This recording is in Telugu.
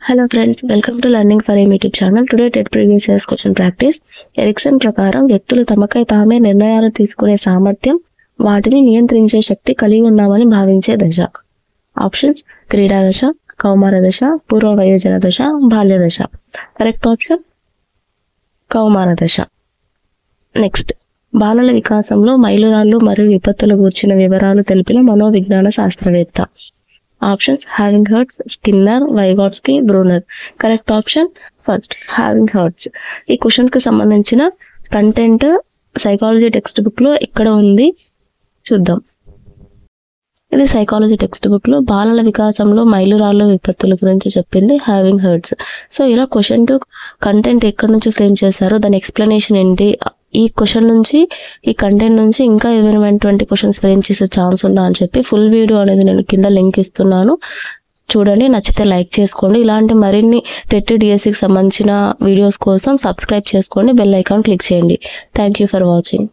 Hello friends, welcome to Learning for Aim YouTube channel. Today TET previous year's question practice. Erikson ప్రకారం వ్యక్తులు తమకై తామే నిర్ణయాలు తీసుకునే సామర్థ్యం, వాటిని నియంత్రించే శక్తి కలిగి ఉన్నామని భావించే దశ. ఆప్షన్స్: క్రీడా దశ, కౌమార దశ, పూర్వ వయోజన దశ, బాల్య దశ. కరెక్ట్ ఆప్షన్ కౌమార దశ. నెక్స్ట్, బాలల వికాసంలో మైలురాళ్ళు మరియు విపత్తుల గూర్చిన వివరాలు తెలిపిన మనోవిజ్ఞాన శాస్త్రవేత్త. Options: having hurts, Skinner, వైగాట్స్కీ, Bruner. Correct option first having hurts. ఈ క్వశ్చన్స్ కి సంబంధించిన కంటెంట్ సైకాలజీ టెక్స్ట్ బుక్ లో ఇక్కడ ఉంది, చూద్దాం. ఇది సైకాలజీ టెక్స్ట్ బుక్ లో బాలల వికాసంలో మైలురాళ్ళు విపత్తుల గురించి చెప్పింది హ్యావింగ్ హర్ట్స్. సో ఇలా క్వశ్చన్ టు కంటెంట్ ఎక్కడి నుంచి ఫ్రేమ్ చేశారో దాని ఎక్స్ప్లెనేషన్ ఏంటి, ఈ క్వశ్చన్ నుంచి ఈ కంటెంట్ నుంచి ఇంకా ఏమైనటువంటి క్వశ్చన్స్ ఫ్రేమ్ చేసే ఛాన్స్ ఉందా అని చెప్పి ఫుల్ వీడియో అనేది నేను కింద లింక్ ఇస్తున్నాను, చూడండి. నచ్చితే లైక్ చేసుకోండి. ఇలాంటి మరిన్ని టెట్ డిఎస్సికి సంబంధించిన వీడియోస్ కోసం సబ్స్క్రైబ్ చేసుకోండి, బెల్ ఐకాన్ క్లిక్ చేయండి. Thank you for watching.